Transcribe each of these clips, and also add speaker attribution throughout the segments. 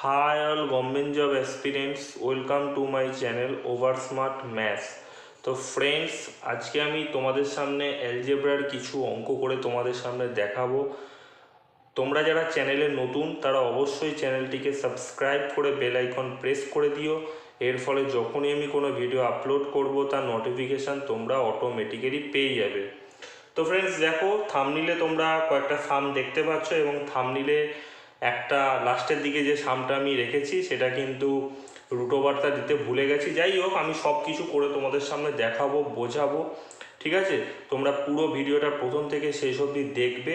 Speaker 1: Hi all government job aspirants, welcome to my channel Oversmart Maths। তো friends, আজকে আমি তোমাদের সামনে অ্যালজেব্রার কিছু অঙ্ক করে তোমাদের সামনে দেখাবো। তোমরা যারা চ্যানেলে নতুন তারা অবশ্যই চ্যানেলটিকে সাবস্ক্রাইব করে বেল আইকন প্রেস করে দিও। এর ফলে যখনই আমি কোনো ভিডিও আপলোড করব তার নোটিফিকেশান তোমরা অটোমেটিক্যালি পেয়ে যাবে। তো ফ্রেন্ডস দেখো, থাম্বনেইলে তোমরা কয়েকটা সাম দেখতে পাচ্ছ এবং থাম্বনেইলে একটা লাস্টের দিকে যে সামটা আমি রেখেছি সেটা কিন্তু রুটোবার্তা দিতে ভুলে গেছি। যাই হোক, আমি সব কিছু করে তোমাদের সামনে দেখাবো, বোঝাবো, ঠিক আছে? তোমরা পুরো ভিডিওটা প্রথম থেকে শেষ অবধি দেখবে,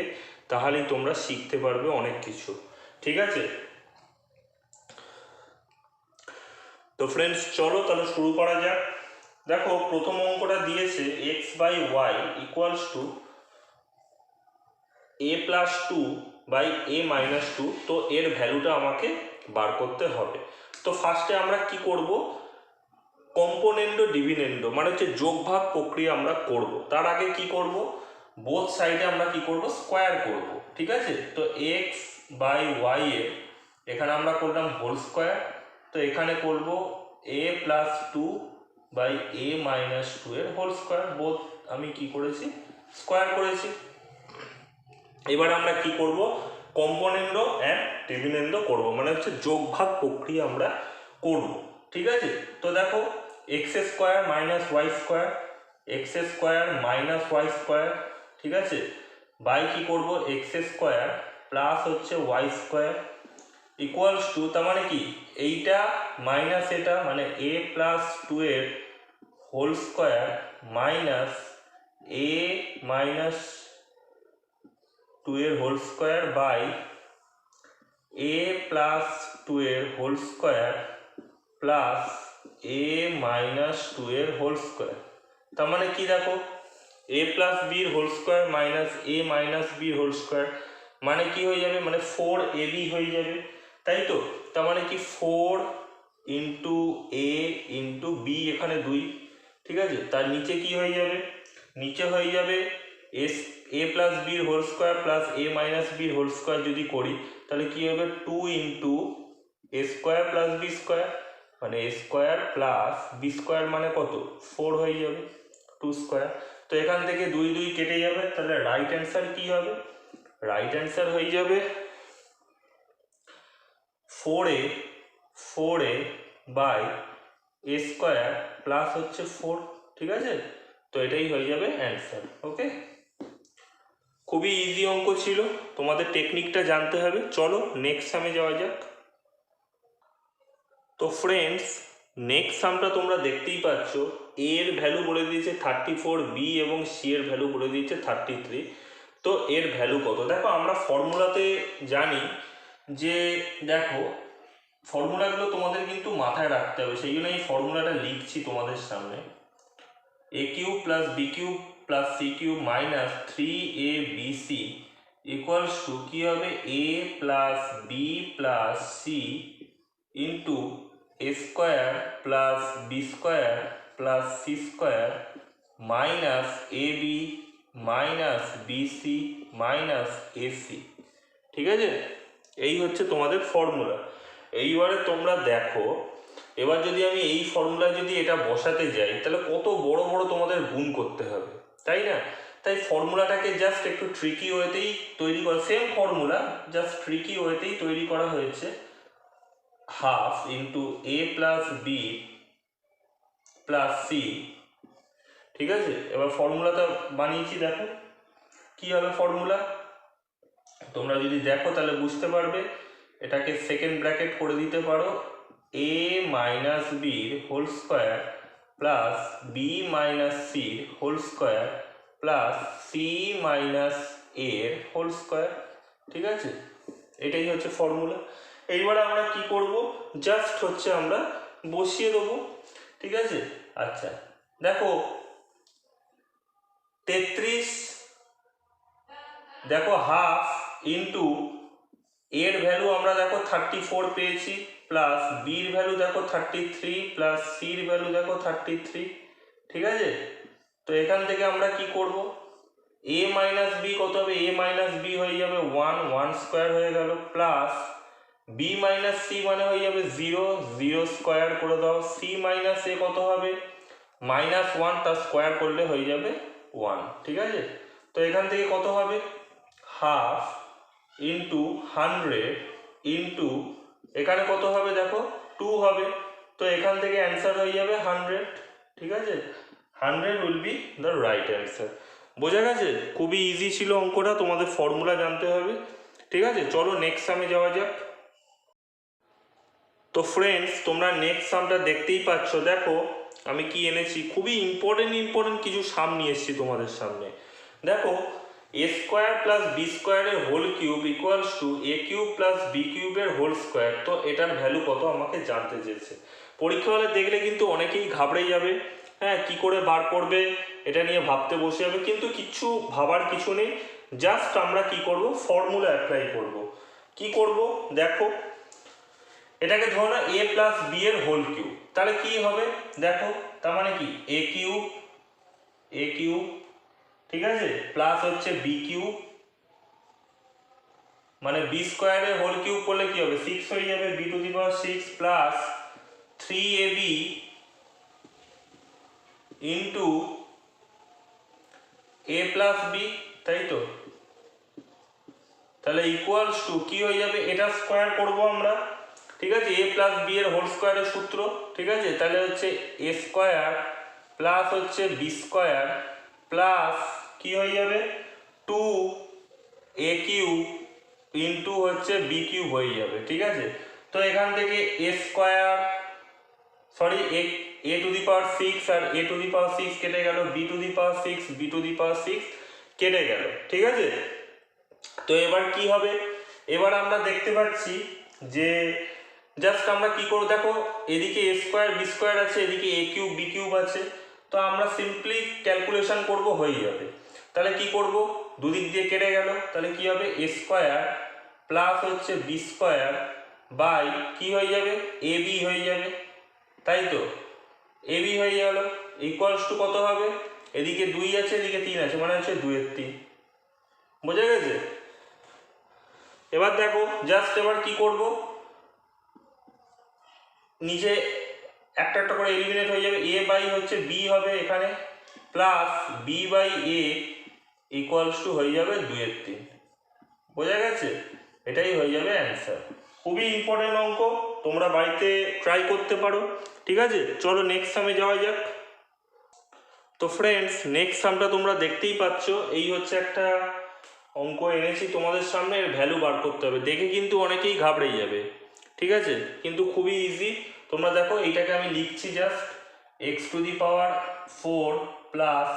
Speaker 1: তাহলেই তোমরা শিখতে পারবে অনেক কিছু, ঠিক আছে? তো ফ্রেন্ডস চলো তাহলে শুরু করা যাক। দেখো, প্রথম অঙ্কটা দিয়েছে x by y equals to a plus two by A minus two. তো এর ভ্যালুটা আমাকে বার করতে হবে। তো ফার্স্টে আমরা কি করব, কম্পোনেন্ডো ডিভিডেন্ডো মানে হচ্ছে যোগ ভাগ প্রক্রিয়া আমরা করব। তার আগে কি করব, বোথ সাইডে আমরা কি করব, স্কোয়ার করব, ঠিক আছে? তো এক্স বাই ওয়াই এর এখানে আমরা করলাম হোল স্কোয়ার, তো এখানে করব A plus two by A minus two এর হোল স্কোয়ার। বোথ আমি কি করেছি, স্কোয়ার করেছি। এবার আমরা কি করব, কম্পোনেন্ডো অ্যান্ড ডিভিডেন্ডো করব, মানে হচ্ছে যোগ ভাগ প্রক্রিয়া আমরা করব, ঠিক আছে? তো দেখো, x square minus y square, x square minus y square, ঠিক আছে, বাই কি করব, এক্স স্কোয়ার প্লাস হচ্ছে ওয়াই স্কোয়ার ইকুয়ালস টু, তার মানে কি এইটা মাইনাস এটা, মানে এ প্লাস টু এর whole square minus a minus two এর whole square by a plus two এর হোল স্কোয়ার প্লাস এ মাইনাস টু এর হোল স্কোয়ার। তার মানে কি দেখো, এ প্লাস বির whole square minus a minus বির হোল স্কোয়ার মানে কি হয়ে যাবে, মানে ফোর এ বি হয়ে যাবে, তাই তো? তার মানে কি ফোর ইন্টু এ ইন্টু বি, এখানে দুই, ঠিক আছে? তার নিচে কি হয়ে যাবে, নিচে হয়ে যাবে এস এ প্লাস বির হোল স্কোয়ার প্লাস এ মাইনাস বির হোল স্কোয়ার যদি করি তাহলে কি হবে, two into A square plus B square, মানে এ স্কোয়ার প্লাস বি স্কোয়ার মানে কত, ফোর হয়ে যাবে, টু স্কোয়ার। তো এখান থেকে দুই দুই কেটে যাবে, তাহলে রাইট অ্যান্সার কি হবে, রাইট অ্যান্সার হয়ে যাবে four a by a square plus হচ্ছে ফোর, ঠিক আছে? তো এটাই হয়ে যাবে অ্যান্সার। ওকে, খুবই ইজি অঙ্ক ছিল, তোমাদের টেকনিকটা জানতে হবে। চলো নেক্সট সামে যাওয়া যাক। তো ফ্রেন্ডস, নেক্সট সামটা তোমরা দেখতেই পাচ্ছ, এর ভ্যালু বলে দিয়েছে 34, বি এবং সি এর ভ্যালু বলে দিয়েছে 33। তো এর ভ্যালু কত, দেখো আমরা ফর্মুলাতে জানি যে, দেখো ফর্মুলাগুলো তোমাদের কিন্তু মাথায় রাখতে হবে, সেই জন্য এই ফর্মুলাটা লিখছি তোমাদের সামনে। A cube plus B cube plus C cube minus 3abc equals to কী হবে, A plus B plus C into A square plus B square plus C square minus A B minus BC minus AC, ঠিক আছে? এই হচ্ছে তোমাদের formula. এইবারে তোমরা দেখো, এবার যদি আমি এই ফর্মুলায় যদি এটা বসাতে যাই তাহলে কত বড় বড় তোমাদের গুণ করতে হবে, তাই না? তাই ফর্মুলাটাকে জাস্ট একটু ট্রিকি ওয়েতেই তৈরি করা, সেম ফর্মুলা জাস্ট ট্রিকি ওয়েতেই তৈরি করা হয়েছে। Half into a plus B plus C, ঠিক আছে? এবার ফর্মুলাটা বানিয়েছি, দেখো কি হবে ফর্মুলা, তোমরা যদি দেখো তাহলে বুঝতে পারবে। এটাকে সেকেন্ড ব্র্যাকেট করে দিতে পারো, এ মাইনাস বির whole square plus B minus সির whole square plus C minus এর হোল স্কোয়ার, ঠিক আছে? এটাই হচ্ছে ফর্মুলা। এইবার আমরা কি করব, জাস্ট হচ্ছে আমরা বসিয়ে দেবো, ঠিক আছে? আচ্ছা দেখো 33, দেখো হাফ ইন্টু এর ভ্যালু আমরা দেখো 34 পেয়েছি, প্লাস বির ভ্যালু দেখো 33 প্লাস সির ভ্যালু দেখো 33, ঠিক আছে? তো এখান থেকে আমরা কি করব, এ মাইনাস বি কত হবে, এ মাইনাস বি হয়ে যাবে 1 স্কোয়ার হয়ে গেল, প্লাস বি মাইনাস সি মানে হয়ে যাবে 0, 0 স্কোয়ার করে দাও, সি মাইনাস এ কত হবে -1, তার স্কোয়ার করলে হয়ে যাবে 1, ঠিক আছে। তো এখান থেকে কত হবে 1/2 ইন্টু 100 ইন্টু এখানে কত হবে দেখো 2 হবে, তো এখান থেকে অ্যান্সার হয়ে যাবে 100, ঠিক আছে। 100 will be the right answer. বোঝা গেছে? খুবই ইজি ছিল অঙ্কটা, তোমাদের ফর্মুলা জানতে হবে, ঠিক আছে। চলো নেক্সট সামে যাওয়া যাক। তো ফ্রেন্ডস তোমরা নেক্সট সামটা দেখতেই পাচ্ছ, দেখো আমি কি এনেছি, খুবই ইম্পর্টেন্ট কিছু সাম নিয়ে এসেছি তোমাদের সামনে। দেখো এ স্কোয়ার প্লাস বি স্কোয়ারের whole cube equals to a cube plus b কিউবের হোল স্কোয়ার। তো এটার ভ্যালু কত আমাকে জানতে চেয়েছে। পরীক্ষা হলে দেখলে কিন্তু অনেকেই ঘাবড়ে যাবে, হ্যাঁ কি করে বার করবে এটা নিয়ে ভাবতে বসে যাবে, কিন্তু কিচ্ছু ভাবার কিছু নেই। জাস্ট আমরা কি করব, ফর্মুলা অ্যাপ্লাই করব। কি করব দেখো, এটাকে ধরো না এ প্লাস বি এর হোল কিউব, তাহলে কি হবে দেখো, তার মানে কি এ কিউব, ঠিক আছে, প্লাস হচ্ছে বি কিউব, মানে বি স্কোয়ারের হোল কিউব করলে কি হবে 6 হয়ে যাবে, b to the power 6 plus 3ab into a plus b, তাই তো। তাহলে ইকুয়ালস টু কি হয়ে যাবে, এটা স্কোয়ার করব আমরা, ঠিক আছে, এ প্লাস বি এর হোল স্কোয়ারের সূত্র, ঠিক আছে। তাহলে হচ্ছে এ স্কোয়ার প্লাস হচ্ছে বি স্কোয়ার প্লাস কি হয়ে যাবে 2a কিউব ইন্টু হচ্ছে বি কিউব হয়ে যাবে, ঠিক আছে। তো এখান থেকে A square sorry A to the power 6 আর এ টু দি পাওয়ার 6 কেটে গেল, B to the power 6 B to the power 6 কেটে গেল, ঠিক আছে। তো এবার কি হবে, এবার আমরা দেখতে পাচ্ছি যে জাস্ট আমরা কি করব, দেখো এদিকে এ স্কোয়ার বি স্কোয়ার আছে, এদিকে এ কিউব বি কিউব আছে, তো আমরা সিম্পলি ক্যালকুলেশন করব, হয়ে যাবে। তাহলে কি করব, দুদিক দিয়ে কেটে গেল, তাহলে কি হবে এ স্কোয়ার প্লাস হচ্ছে বি স্কোয়ার বাই কি হয়ে যাবে এ বি হয়ে যাবে, তাই তো, এ বি হয়ে গেল ইকুয়ালস টু কত হবে, এদিকে 2 আছে এদিকে 3 আছে, মানে হচ্ছে 2 এর 3, বোঝা গেছে। এবার দেখো জাস্ট এবার কি করব, নিচে একটা একটা করে এলিমিনেট হয়ে যাবে, এ বাই হচ্ছে বি হবে এখানে, plus b by a equals to হয়ে যাবে 2 এর 3, বোঝা গেছে। এটাই হয়ে যাবে অ্যান্সার। খুবই ইম্পর্টেন্ট অঙ্ক, তোমরা বাড়িতে ট্রাই করতে পারো, ঠিক আছে। চলো নেক্সট সামে যাওয়া যাক। তো ফ্রেন্ডস নেক্সট সামটা তোমরা দেখতেই পাচ্ছ, এই হচ্ছে একটা অঙ্ক এনেছি তোমাদের সামনে, এর ভ্যালু বার করতে হবে, দেখে কিন্তু অনেকেই ঘাবড়ে যাবে, ঠিক আছে, কিন্তু খুবই ইজি। তোমরা দেখো এইটাকে আমি লিখছি just x to the power 4 plus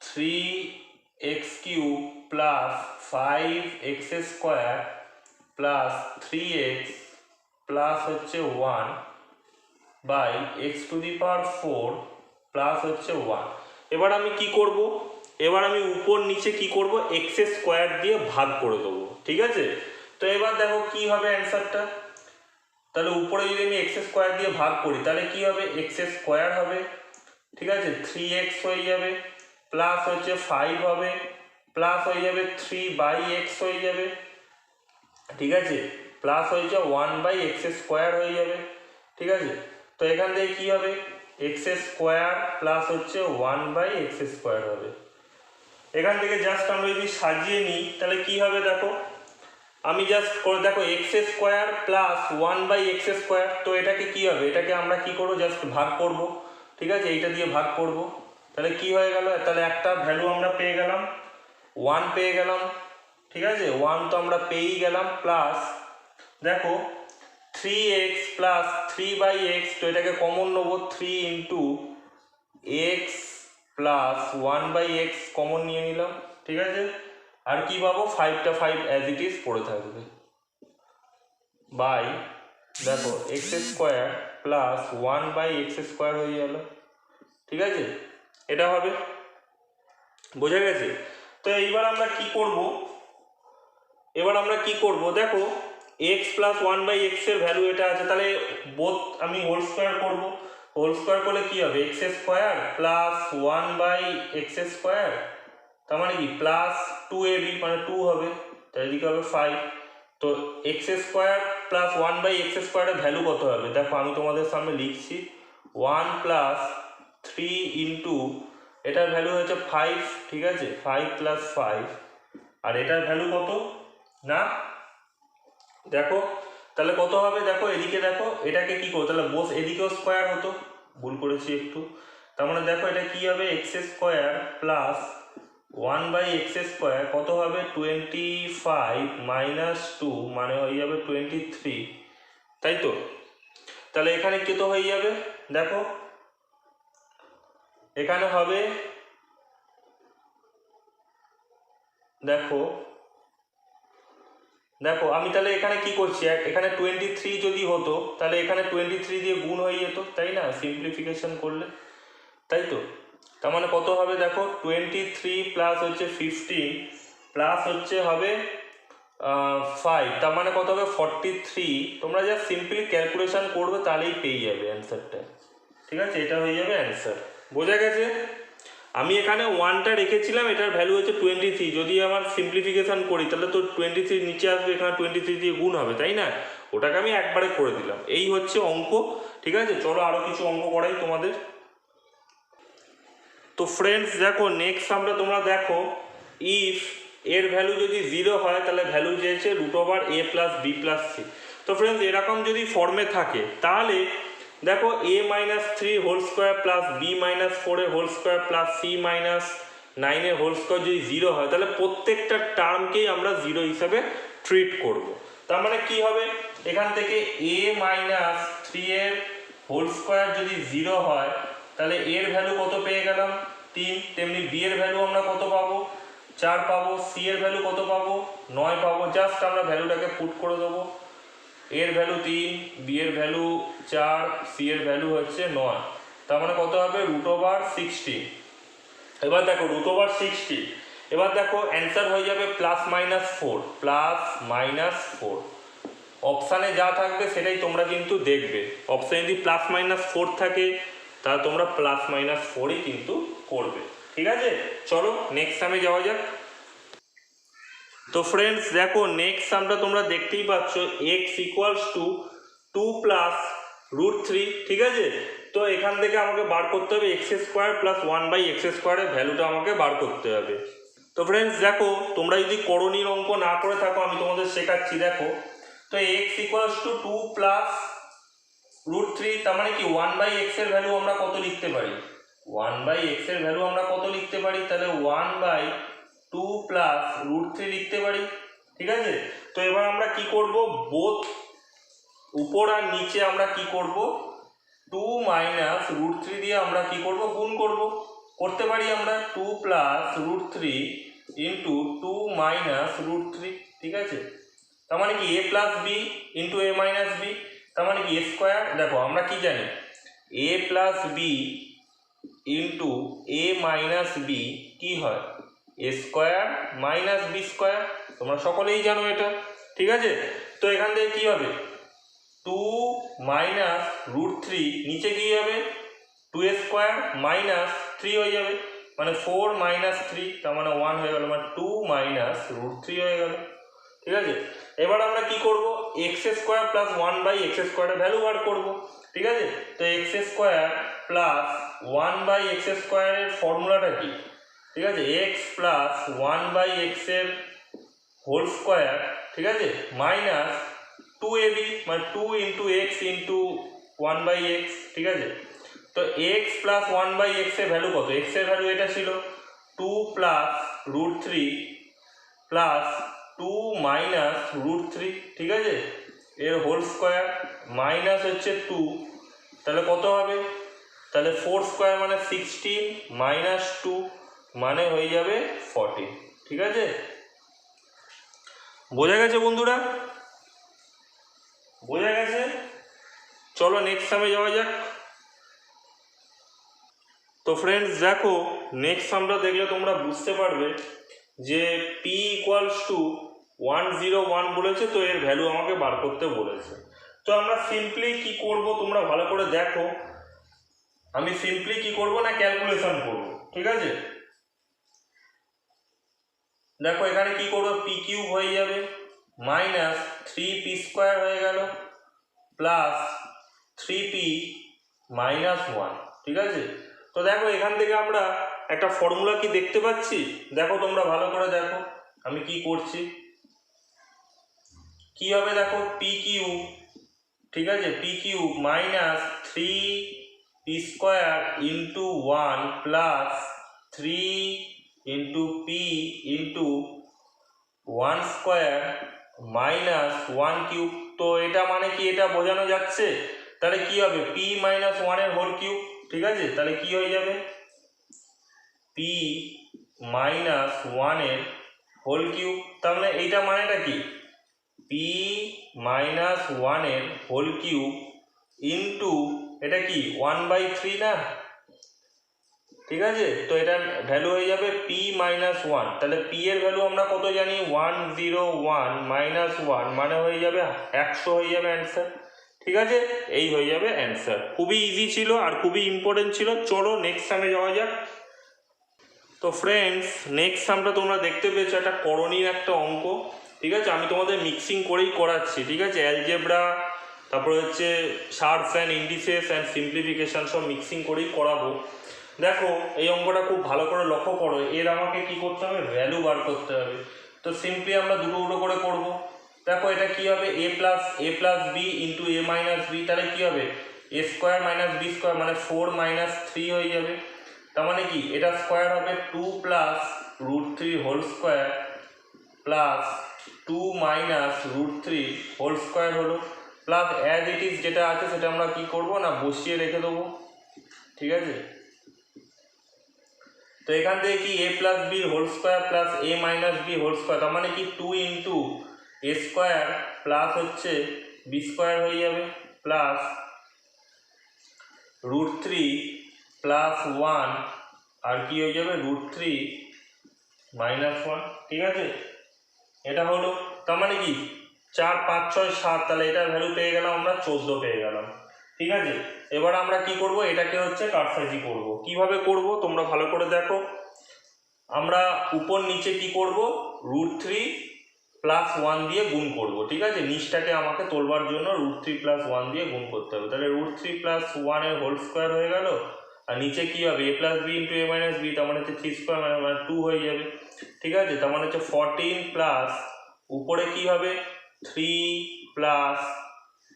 Speaker 1: 3x cube plus 5x square plus 3x plus হচ্ছে 1 by x to the power 4 plus হচ্ছে 1। এবার আমি কি করব, এবার আমি উপর নিচে কি করব, এক্স স্কোয়ার দিয়ে ভাগ করে দেবো, ঠিক আছে। তো এবার দেখো কি হবে অ্যান্সারটা, তাহলে উপরে যদি আমি এক্স স্কোয়ার দিয়ে ভাগ করি তাহলে কি হবে এক্স স্কোয়ার হবে, ঠিক আছে, 3x হয়ে যাবে প্লাস হচ্ছে 5 হবে প্লাস হয়ে যাবে 3/x হয়ে যাবে, ঠিক আছে, প্লাস হয়েছে 1/x স্কোয়ার হয়ে যাবে, ঠিক আছে। তো এখান থেকে কি হবে এক্স স্কোয়ার প্লাস হচ্ছে 1/x স্কোয়ার হবে। এখান থেকে জাস্ট আমরা যদি সাজিয়ে নিই তাহলে কি হবে দেখো, আমি জাস্ট করে দেখো x square plus 1/x square, তো এটাকে কি হবে, এটাকে আমরা কি করবো জাস্ট ভাগ করব, ঠিক আছে, এইটা দিয়ে ভাগ করব, তাহলে কি হয়ে গেল, তাহলে একটা ভ্যালু আমরা পেয়ে গেলাম 1 পেয়ে গেলাম, ঠিক আছে, 1 তো আমরা পেয়েই গেলাম, প্লাস দেখো 3x প্লাস 3/x, তো এটাকে কমন নেবো 3 into x plus 1/x common নিয়ে নিলাম, ঠিক আছে, আর কি পাবো 5টা 5 অ্যাজ ইট ইজ পড়ে থাকবে বাই দেখো x square plus 1/x square হয়ে গেল, ঠিক আছে, এটা হবে, বোঝা গেছে। তো এইবার আমরা কি করব, এবার আমরা কি করব দেখো এক্স প্লাস 1/x এর ভ্যালু এটা আছে, তাহলে বোথ আমি হোল স্কোয়ার করবো, হোল স্কোয়ার করলে কি হবে x square plus 1/x square, তার মানে কি প্লাস 2ab মানে 2 হবে, তাহলে এদিকে হবে 5। তো এক্স স্কোয়ার প্লাস 1/x স্কোয়ারের ভ্যালু কত হবে? দেখো আমি তোমাদের সামনে লিখছি 1 প্লাস 3 ইন্টু এটার ভ্যালু হচ্ছে 5, ঠিক আছে, 5 প্লাস 5, আর এটার ভ্যালু কত না দেখো তাহলে কত হবে, দেখো এদিকে দেখো এটাকে কি করো তাহলে বস এদিকেও স্কোয়ার হতো, ভুল করেছি একটু, তার মানে দেখো এটা কি হবে x square plus 1/x square কত হবে 25 মাইনাস 2 মানে হয়ে যাবে 23, তাই তো? তাহলে এখানে কত হয়ে যাবে দেখো এখানে হবে দেখো দেখো আমি তাহলে এখানে কি করছি এখানে 23 যদি হতো তাহলে এখানে 23 দিয়ে গুণ হয়ে যেত, তাই না, সিম্পলিফিকেশন করলে, তাই তো? তার মানে কত হবে দেখো 23 প্লাস হচ্ছে 15 প্লাস হচ্ছে হবে 5, তার মানে কত হবে 43। তোমরা যা সিম্পলি ক্যালকুলেশন করবে তাহলেই পেয়ে যাবে অ্যান্সারটা, ঠিক আছে, এটা হয়ে যাবে অ্যান্সার। বোঝা গেছে? আমি এখানে 1টা রেখেছিলাম, এটার ভ্যালু হচ্ছে 23, যদি আমার সিম্পলিফিকেশান করি তাহলে তো 23 নিচে আসবে, এখানে 23 দিয়ে গুণ হবে, তাই না, ওটাকে আমি একবারে করে দিলাম। এই হচ্ছে অঙ্ক, ঠিক আছে। চলো আরও কিছু অঙ্ক করাই তোমাদের। তো ফ্রেন্ডস দেখো নেক্সট আমরা তোমরা দেখো ইফ এর ভ্যালু যদি 0 হয় তাহলে ভ্যালু চেয়েছে √a plus b plus c। তো ফ্রেন্ডস এরকম যদি ফর্মে থাকে তাহলে দেখো a minus 3 whole square plus b minus 4 এর whole square plus c minus 9 এর হোল স্কোয়ার যদি 0 হয় তাহলে প্রত্যেকটা টার্মকেই আমরা 0 হিসাবে ট্রিট করব। তার মানে কি হবে এখান থেকে a মাইনাস 3 এর হোল স্কোয়ার যদি 0 হয় তাহলে এর ভ্যালু কত পেয়ে গেলাম 3, তেমনি বি এর ভ্যালু আমরা কত পাবো 4 পাবো, সি এর ভ্যালু কত পাবো 9 পাবো। জাস্ট আমরা ভ্যালুটাকে পুট করে দেবো, এর ভ্যালু 3, বি এর ভ্যালু 4, সি এর ভ্যালু হচ্ছে 9, তার মানে কত হবে √16। এবার দেখো √16, এবার দেখো অ্যান্সার হয়ে যাবে +-4 অপশানে যা থাকবে সেটাই তোমরা কিন্তু দেখবে। অপশানে যদি +-4 থাকে তাহলে তোমরা +-4ই কিন্তু করবে, ঠিক আছে। চলো নেক্সট সামে যাওয়া যাক। তো ফ্রেন্ডস দেখো নেক্সট সামটা তোমরা দেখতেই পাচ্ছ x = 2 + √3, ঠিক আছে। তো এখান থেকে আমাকে বার করতে হবে x² + 1/x² এর ভ্যালুটা আমাকে বার করতে হবে। তো ফ্রেন্ডস দেখো তোমরা যদি করণীয় অঙ্ক না করে থাকো আমি তোমাদের শেখাচ্ছি। দেখো তো x = 2 + √3, তার মানে কি 1/x এর ভ্যালু আমরা কত লিখতে পারি 1/x এর ভ্যালু আমরা কত লিখতে পারি তাহলে 1/2 + √3 লিখতে পারি, ঠিক আছে। তো এবার আমরা কি করব বোথ উপর আর নিচে আমরা কি করব 2 - √3 দিয়ে আমরা কি করব গুণ করব, করতে পারি আমরা 2 + √3 * 2 - √3, ঠিক আছে। তার মানে কি a + b * a - b, তার মানে কি a স্কয়ার। দেখো আমরা কি জানি a + b * a - b কি হয় a স্কয়ার - b স্কয়ার, তোমরা সকলেই জানো এটা, ঠিক আছে। তো এখান থেকে কি হবে 2 - √3 নিচে কি হবে 2a স্কয়ার - 3 হয়ে যাবে, মানে 4 - 3, তার মানে 1 হয়ে গেল, মানে 2 - √3 হয়ে গেল, ঠিক আছে। এবার আমরা কি করব x² + 1/x² এর ভ্যালু বার করব, ঠিক আছে। তো x² + 1/x² এর ফর্মুলাটা কি, ঠিক আছে, x + 1/x এর হোল স্কয়ার, ঠিক আছে, মাইনাস 2ab মানে 2 × x × 1/x, ঠিক আছে। তো x + 1/x এর ভ্যালু কত, x এর ভ্যালু এটা ছিল 2 + √3 প্লাস 2 - √3, ঠিক আছে, এর হোল স্কয়ার মাইনাস হচ্ছে 2, তাহলে কত হবে তাহলে 4² মানে 16 - 2 মানে হয়ে যাবে 14, ঠিক আছে। বোঝা গেছে বন্ধুরা, বোঝা গেছে। চলো নেক্সট সামে যাওয়া যাক। তো ফ্রেন্ডস দেখো নেক্সট সামটা দেখলে তোমরা বুঝতে পারবে যে p = 101 বলেছে, তো এর ভ্যালু আমাকে বার করতে বলেছে। তো আমরা সিম্পলি কি করব তোমরা ভালো করে দেখো, আমি সিম্পলি কি করব না ক্যালকুলেশন করব, ঠিক আছে। দেখো এখানে কি করবো, পি কিউব হয়ে যাবে মাইনাস 3p স্কোয়ার হয়ে গেল প্লাস 3p মাইনাস 1, ঠিক আছে। তো দেখো এখান থেকে আমরা একটা ফর্মুলা কি দেখতে পাচ্ছি, দেখো তোমরা ভালো করে দেখো আমি কি করছি। কি হবে দেখো, পি কিউব, ঠিক আছে, P cube minus 3p square into 1 plus 3 into P into 1 square minus 1 cube. তো এটা মানে কি, এটা বোঝানো যাচ্ছে, তাহলে কি হবে পি মাইনাস 1 এর হোল কিউব, ঠিক আছে। তাহলে কি হয়ে যাবে, পি মাইনাস 1 এর হোল কিউব। তাহলে এইটা মানেটা কি, পি মাইনাস 1 এর হোল কিউব ইন্টু এটা কি 1/3 না, ঠিক আছে। তো এটা ভ্যালু হয়ে যাবে পি মাইনাস 1। তাহলে পি এর ভ্যালু আমরা কত জানি, 101 মাইনাস 1 মানে হয়ে যাবে 100 হয়ে যাবে অ্যান্সার, ঠিক আছে। এই হয়ে যাবে অ্যান্সার। খুবই ইজি ছিল আর খুবই ইম্পর্টেন্ট ছিল। চলো নেক্সট সামে যাওয়া যাক। তো ফ্রেন্ডস, নেক্সট সামটা তোমরা দেখতে পেয়েছো একটা করণীয় একটা অঙ্ক, ঠিক আছে। আমি তোমাদের মিক্সিং করেই করাচ্ছি, ঠিক আছে। অ্যালজেব্রা, তারপরে হচ্ছে শার্পস অ্যান্ড ইন্ডিসেস অ্যান্ড সিম্পলিফিকেশান সব মিক্সিং করেই করাবো। দেখো এই অঙ্কটা খুব ভালো করে লক্ষ্য করো, এর আমাকে কি করতে হবে, ভ্যালু বার করতে হবে। তো সিম্পলি আমরা দুটো দুটো করে করব। দেখো এটা কি হবে, A plus B into A minus B, তাহলে কি হবে এ স্কোয়ার মাইনাস বি স্কোয়ার মানে 4 মাইনাস 3 হয়ে যাবে। তার মানে কি, এটা স্কোয়ার হবে 2 plus √3 whole square plus 2 minus √3 whole square হলো, প্লাস অ্যাজ ইট ইজ যেটা আছে সেটা আমরা কি করব না, বসিয়ে রেখে দেবো, ঠিক আছে। তো এখান থেকে কি A plus B whole square plus A minus B whole square, তার মানে কি 2 ইন্টু এ স্কোয়ার প্লাস হচ্ছে বি স্কোয়ার হয়ে যাবে প্লাস √3 প্লাস 1 আর কি হয়ে যাবে √3 মাইনাস 1, ঠিক আছে। এটা হলো, তার মানে কি 4 5 6 7, তাহলে এটার ভ্যালু পেয়ে গেলাম আমরা 14 পেয়ে গেলাম, ঠিক আছে। এবার আমরা কি করব, এটাকে হচ্ছে কাটসাজি করব। কিভাবে করব তোমরা ভালো করে দেখো। আমরা উপর নিচে কি করব, √3 প্লাস 1 দিয়ে গুণ করব, ঠিক আছে। নিচটাকে আমাকে তোলবার জন্য √3 প্লাস 1 দিয়ে গুণ করতে হবে। তাহলে √3 প্লাস 1 এর হোল স্কোয়ার হয়ে গেল, আর নিচে কি হবে A plus B into A minus B, তার মানে হচ্ছে 3 স্কোয়ার মানে 2 হয়ে যাবে, ঠিক আছে। তার মানে হচ্ছে 14 প্লাস উপরে কি হবে 3 প্লাস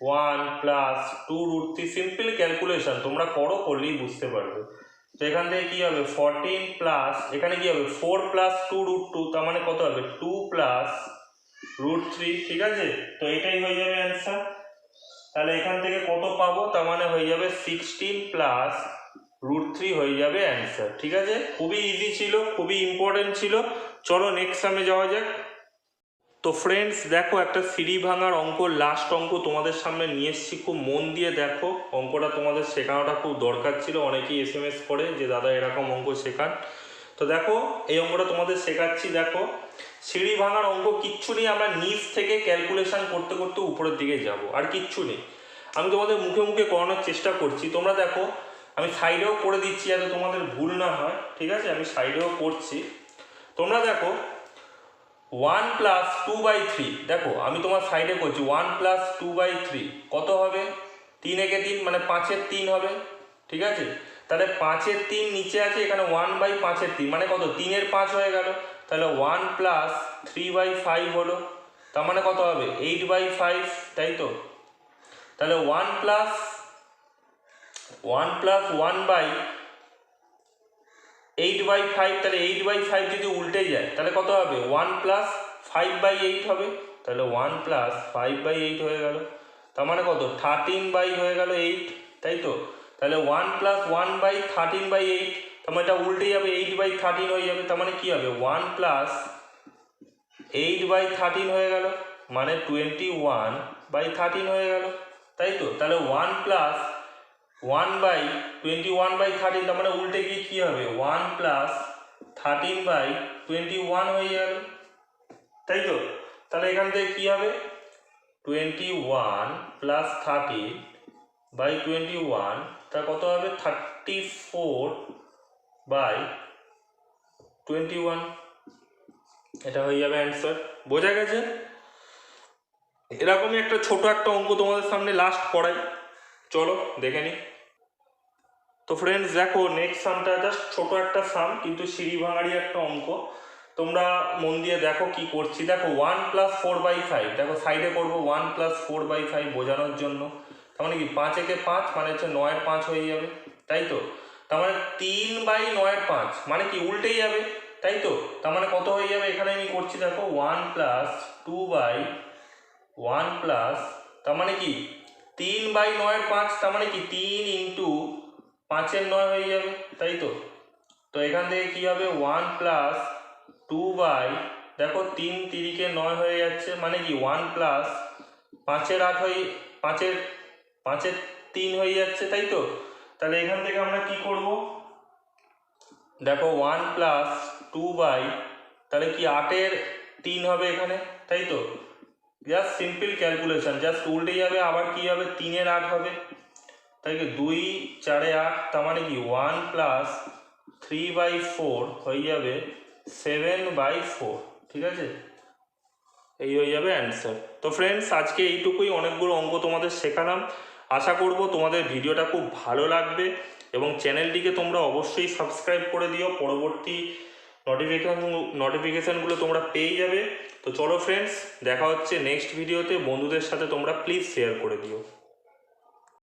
Speaker 1: 1 প্লাস 2√3, সিম্পল ক্যালকুলেশন তোমরা করলেই বুঝতে পারবে। তো এখান থেকে কি হবে 14 প্লাস এখানে কি হবে 4 প্লাস 2√2, তার মানে কত হবে 2 প্লাস √3, ঠিক আছে। তো এটাই হয়ে যাবে অ্যান্সার। তাহলে এখান থেকে কত পাবো, তার মানে হয়ে যাবে 16 প্লাস √3 হয়ে যাবে অ্যান্সার, ঠিক আছে। খুবই ইজি ছিল, খুবই ইম্পর্টেন্ট ছিল। চলো নেক্সট সামে যাওয়া যাক। তো ফ্রেন্ডস দেখো একটা সিঁড়ি ভাঙার অঙ্ক, লাস্ট অঙ্ক তোমাদের সামনে নিয়ে এসেছি। খুব মন দিয়ে দেখো, অঙ্কটা তোমাদের শেখানোটা খুব দরকার ছিল। অনেকেই SMS করে যে দাদা এরকম অঙ্ক শেখান। তো দেখো এই অঙ্কটা তোমাদের শেখাচ্ছি। দেখো সিঁড়ি ভাঙার অঙ্ক কিচ্ছু নেই, আমরা নিচ থেকে ক্যালকুলেশন করতে করতে উপরের দিকে যাব, আর কিচ্ছু নেই। আমি তোমাদের মুখে মুখে করানোর চেষ্টা করছি। তোমরা দেখো আমি সাইডেও করে দিচ্ছি যাতে তোমাদের ভুল না হয়, ঠিক আছে। আমি সাইডেও করছি, তোমরা দেখো 1 প্লাস 2/3, দেখো আমি তোমার সাইডে করছি 1 প্লাস 2/3 কত হবে, 3 একে 3 মানে 5-এর 3 হবে, ঠিক আছে। তাহলে 5-এর 3 নিচে আছে, এখানে 1/5-এর 3 মানে কত 3-এর 5 হয়ে গেল। তাহলে 1 প্লাস 3/5 হলো, তার মানে কত হবে 8/5, তাই তো। তাহলে 1 প্লাস 1/8/5, তাহলে 8/5 যদি উল্টে যায় তাহলে কত হবে 1 প্লাস 5/8 হবে। তাহলে 1 প্লাস 5/8 হয়ে গেল, তার মানে কত 13 হয়ে গেল 8, তাই তো। তাহলে 1 প্লাস 1/13/8, তার মানে এটা উল্টে যাবে 8/13 হয়ে যাবে। তার মানে কি হবে 1 প্লাস 8/13 হয়ে গেল, মানে 21/13 হয়ে গেল, তাই তো। তাহলে 1 প্লাস 1/21/13, তার মানে উল্টে গিয়ে কী হবে 1 প্লাস 13/21 হয়ে গেল, তাই তো। তাহলে এখান থেকে কী হবে 21 প্লাস 13/21, তা কত হবে 34/21, এটা হয়ে যাবে অ্যান্সার। বোঝা গেছে? এরকমই একটা ছোট একটা অঙ্ক তোমাদের সামনে লাস্ট করাই, চলো দেখে নিই। তো ফ্রেন্ডস দেখো, নেক্সট সামটা জাস্ট ছোট একটা সাম, কিন্তু সিঁড়ি ভাঙারই একটা অঙ্ক। তোমরা মন দিয়ে দেখো কি করছি। দেখো 1+4/5, দেখো সাইডে করবো 1+4/5 বোঝানোর জন্য। তার মানে কি 5 একে 5 মানে হচ্ছে 9-এর 5 হয়ে যাবে, তাই তো? তার মানে 3/9-এর 5 মানে কি উল্টেই যাবে, তাই তো? তার মানে কত হয়ে যাবে, এখানে আমি করছি দেখো 1+2/1+, তার মানে কি 3/9-এর 5, তার মানে কি 3 ইন্টু 5-এর 9 হয়ে যাবে, তাই তো? তো এখান থেকে কি হবে 1+2/, দেখো 3 তিরিকে 9 হয়ে যাচ্ছে, মানে কি 1+5-এর 8 হয়ে 5-এর 3 হয়ে যাচ্ছে, তাই তো? তাহলে এখান থেকে আমরা কি করব, দেখো 1+2/, তাহলে কি 8-এর 3 হবে এখানে, তাই তো? জাস্ট সিম্পল ক্যালকুলেশন, জাস্ট উল্টে যাবে, আবার কি হবে 3-এর 8 হবে, তাই কি 2-4-এ 8, তার মানে কি 1+3/4 হয়ে যাবে 7/4, ঠিক আছে? এই হয়ে যাবে অ্যান্সার। তো ফ্রেন্ডস আজকে এইটুকুই, অনেকগুলো অঙ্ক তোমাদের শেখালাম। আশা করব তোমাদের ভিডিওটা খুব ভালো লাগবে এবং চ্যানেলটিকে তোমরা অবশ্যই সাবস্ক্রাইব করে দিও, পরবর্তী নোটিফিকেশানগুলো তোমরা পেয়ে যাবে। তো চলো ফ্রেন্ডস, দেখা হচ্ছে নেক্সট ভিডিওতে। বন্ধুদের সাথে তোমরা প্লিজ শেয়ার করে দিও।